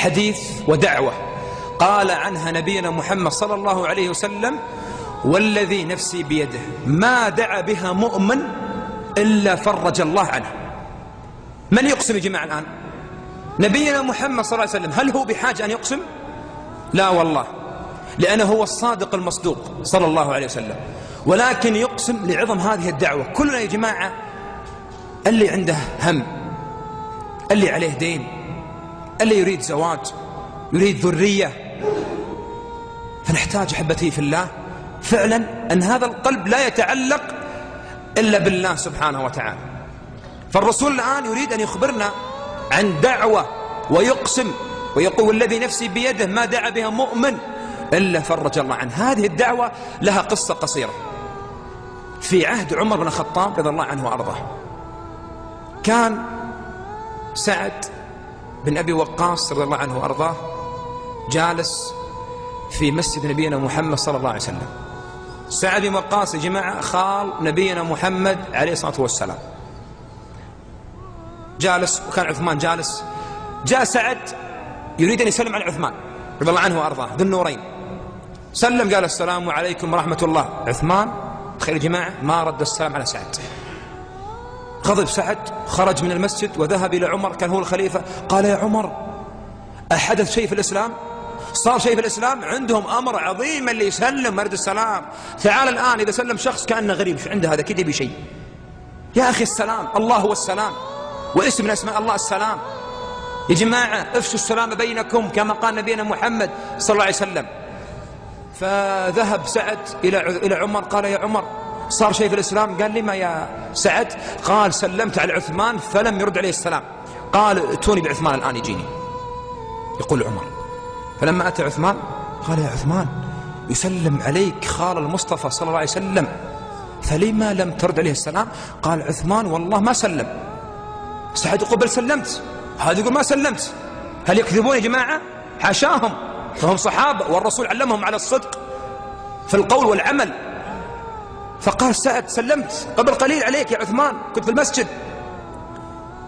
حديث ودعوة قال عنها نبينا محمد صلى الله عليه وسلم: والذي نفسي بيده ما دعا بها مؤمن إلا فرج الله عنه. من يقسم يا جماعة الآن؟ نبينا محمد صلى الله عليه وسلم. هل هو بحاجة أن يقسم؟ لا والله، لأنه هو الصادق المصدوق صلى الله عليه وسلم، ولكن يقسم لعظم هذه الدعوة. كلنا يا جماعة اللي عنده هم، اللي عليه دين، اللي يريد زواج، يريد ذرية، فنحتاج أحبتي في الله فعلا أن هذا القلب لا يتعلق إلا بالله سبحانه وتعالى. فالرسول الآن يريد أن يخبرنا عن دعوة ويقسم ويقول: والذي نفسي بيده ما دعا بها مؤمن إلا فرج الله عنه. هذه الدعوة لها قصة قصيرة. في عهد عمر بن الخطاب رضي الله عنه وأرضاه، كان سعد بن أبي وقاص رضي الله عنه وأرضاه جالس في مسجد نبينا محمد صلى الله عليه وسلم. سعد بن وقاص يا جماعة خال نبينا محمد عليه الصلاة والسلام. جالس، وكان عثمان جالس. جاء سعد يريد أن يسلم على عثمان رضي الله عنه وأرضاه ذو النورين. سلم، قال: السلام عليكم ورحمة الله. عثمان تخيل يا جماعة ما رد السلام على سعد. غضب سعد، خرج من المسجد وذهب إلى عمر، كان هو الخليفة. قال: يا عمر، أحدث شيء في الإسلام؟ صار شيء في الإسلام؟ عندهم أمر عظيم اللي يسلم مرد السلام. تعال الآن إذا سلم شخص كأنه غريب، شو عنده هذا كده بشيء؟ يا أخي السلام، الله هو السلام، واسم من أسماء الله السلام. يا جماعة افشوا السلام بينكم كما قال نبينا محمد صلى الله عليه وسلم. فذهب سعد إلى عمر. قال: يا عمر، صار شيء في الإسلام؟ قال: لما يا سعد؟ قال: سلمت على عثمان فلم يرد عليه السلام. قال: ائتوني بعثمان الآن يجيني. يقول عمر، فلما أتى عثمان قال: يا عثمان، يسلم عليك خال المصطفى صلى الله عليه وسلم، فلما لم ترد عليه السلام؟ قال عثمان: والله ما سلم. سعد يقول: بل سلمت. هذا يقول: ما سلمت. هل يكذبون يا جماعة؟ حاشاهم، فهم صحابة والرسول علمهم على الصدق في القول والعمل. فقال سعد: سلمت قبل قليل عليك يا عثمان، كنت في المسجد.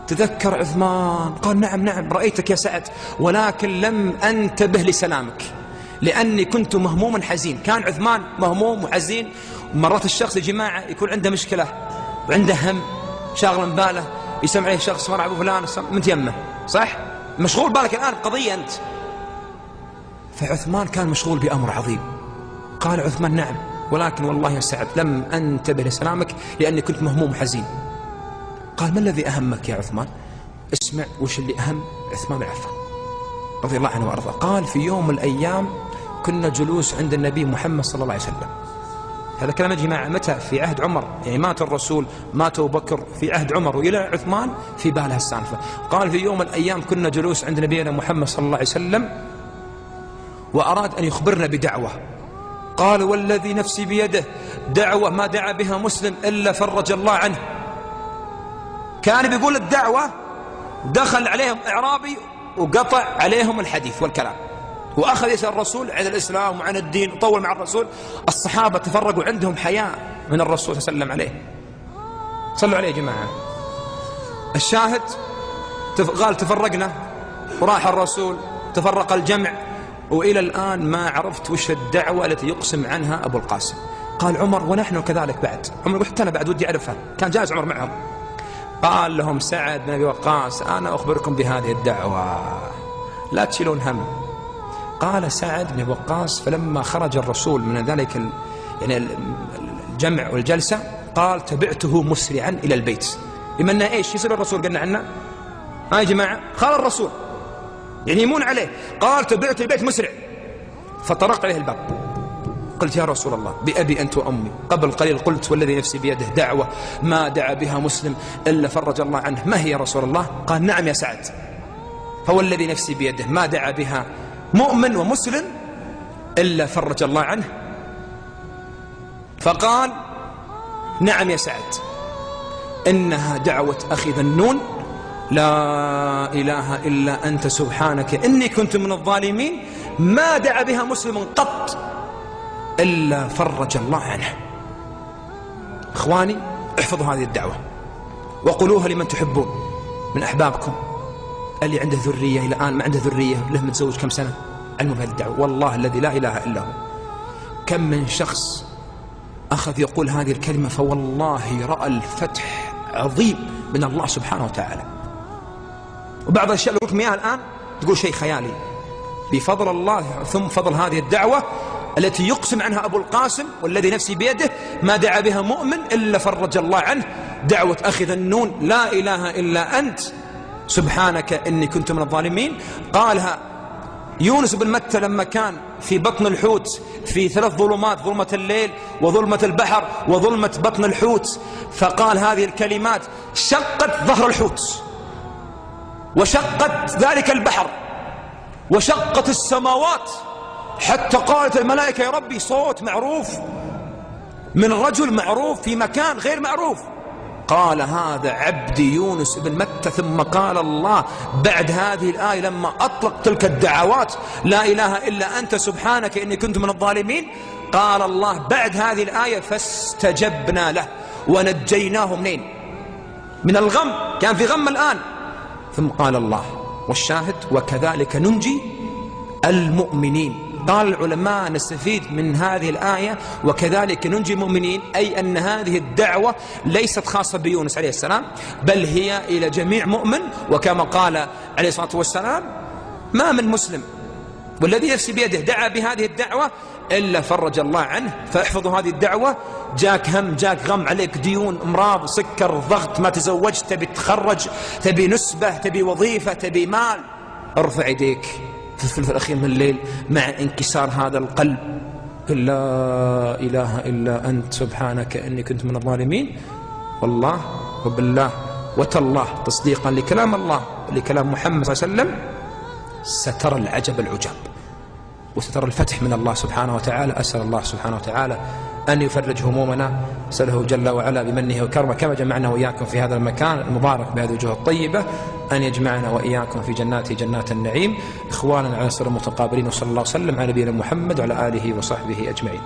تذكر عثمان قال: نعم نعم رأيتك يا سعد، ولكن لم أنتبه لسلامك لأني كنت مهموما حزين. كان عثمان مهموم وحزين. مرات الشخص يا جماعة يكون عنده مشكلة وعنده هم شاغل باله، يسمع عليه شخص: مرة أبو فلان من يمه، صح؟ مشغول بالك الآن بقضية أنت. فعثمان كان مشغول بأمر عظيم. قال عثمان: نعم، ولكن والله يا سعد لم أنتبه لسلامك لأني كنت مهموم حزين. قال: ما الذي أهمك يا عثمان؟ اسمع وش اللي أهم عثمان بن عفان رضي الله عنه وأرضاه. قال: في يوم من الأيام كنا جلوس عند النبي محمد صلى الله عليه وسلم. هذا كلام يا جماعة متى؟ في عهد عمر، يعني مات الرسول، مات أبو بكر، في عهد عمر، وإلى عثمان في بالها السالفة. قال: في يوم من الأيام كنا جلوس عند نبينا محمد صلى الله عليه وسلم وأراد أن يخبرنا بدعوة. قال: والذي نفسي بيده دعوة ما دعا بها مسلم إلا فرج الله عنه. كان بيقول الدعوة، دخل عليهم إعرابي وقطع عليهم الحديث والكلام، وأخذ يسأل الرسول عن الإسلام وعن الدين وطول مع الرسول. الصحابة تفرقوا، عندهم حياء من الرسول صلى الله عليه وسلم عليه. صلوا عليه يا جماعة. الشاهد قال: تفرقنا وراح الرسول، تفرق الجمع، وإلى الآن ما عرفت وش الدعوة التي يقسم عنها أبو القاسم. قال عمر: ونحن كذلك بعد. عمر يقول: حتى أنا بعد ودي أعرفها. كان جالس عمر معهم. قال لهم سعد بن أبي وقاص: أنا أخبركم بهذه الدعوة، لا تشيلون هم. قال سعد بن أبي وقاص: فلما خرج الرسول من ذلك يعني الجمع والجلسة، قال: تبعته مسرعا إلى البيت. بما أنه إيش يصير الرسول قلنا عنه؟ يا جماعة خال الرسول، يعني يمون عليه. قال: تبعت البيت مسرع، فطرقت عليه الباب. قلت: يا رسول الله، بأبي أنت وأمي، قبل قليل قلت: والذي نفسي بيده دعوة ما دعا بها مسلم إلا فرج الله عنه، ما هي يا رسول الله؟ قال: نعم يا سعد، هو الذي نفسي بيده ما دعا بها مؤمن ومسلم إلا فرج الله عنه. فقال: نعم يا سعد، إنها دعوة أخي ذنون، لا إله إلا أنت سبحانك إني كنت من الظالمين، ما دعا بها مسلم قط إلا فرج الله عنه. إخواني، احفظوا هذه الدعوة وقولوها لمن تحبون من أحبابكم، اللي عنده ذرية إلى الآن ما عنده ذرية، له متزوج كم سنة علمه بهذه الدعوة. والله الذي لا إله إلا هو كم من شخص أخذ يقول هذه الكلمة فوالله رأى الفتح عظيم من الله سبحانه وتعالى. وبعض الأشياء اللي أقول لكم إياها الآن تقول شيء خيالي، بفضل الله ثم فضل هذه الدعوة التي يقسم عنها أبو القاسم والذي نفسي بيده ما دعا بها مؤمن إلا فرج الله عنه، دعوة أخي ذنون لا إله إلا أنت سبحانك إني كنت من الظالمين. قالها يونس بن متى لما كان في بطن الحوت في 3 ظلمات، ظلمة الليل وظلمة البحر وظلمة بطن الحوت، فقال هذه الكلمات شقت ظهر الحوت وشقت ذلك البحر وشقت السماوات، حتى قالت الملائكة يا ربي صوت معروف من رجل معروف في مكان غير معروف. قال هذا عبدي يونس بن متى. ثم قال الله بعد هذه الآية لما أطلق تلك الدعوات لا إله إلا أنت سبحانك إني كنت من الظالمين، قال الله بعد هذه الآية فاستجبنا له ونجيناه منين؟ من الغم، كان في غم الآن. ثم قال الله والشاهد وكذلك ننجي المؤمنين. قال العلماء نستفيد من هذه الآية وكذلك ننجي المؤمنين، أي أن هذه الدعوة ليست خاصة بيونس عليه السلام بل هي إلى جميع مؤمن. وكما قال عليه الصلاة والسلام ما من مسلم والذي نفسي بيده دعا بهذه الدعوة إلا فرج الله عنه. فاحفظوا هذه الدعوة. جاك هم جاك غم عليك ديون أمراض سكر ضغط ما تزوجت تبي تخرج تبي نسبة تبي وظيفة تبي مال، ارفع يديك في الثلث الأخير من الليل مع انكسار هذا القلب قل لا إله إلا أنت سبحانك إني كنت من الظالمين. والله وبالله وتالله تصديقا لكلام الله لكلام محمد صلى الله عليه وسلم سترى العجب العجاب وسترى الفتح من الله سبحانه وتعالى. أسأل الله سبحانه وتعالى أن يفرج همومنا، أسأله جل وعلا بمنه وكرمه كما جمعنا وإياكم في هذا المكان المبارك بهذه الوجوه الطيبة أن يجمعنا وإياكم في جنات النعيم إخوانا على سرر متقابلين. وصلى الله وسلم على نبينا محمد وعلى آله وصحبه أجمعين.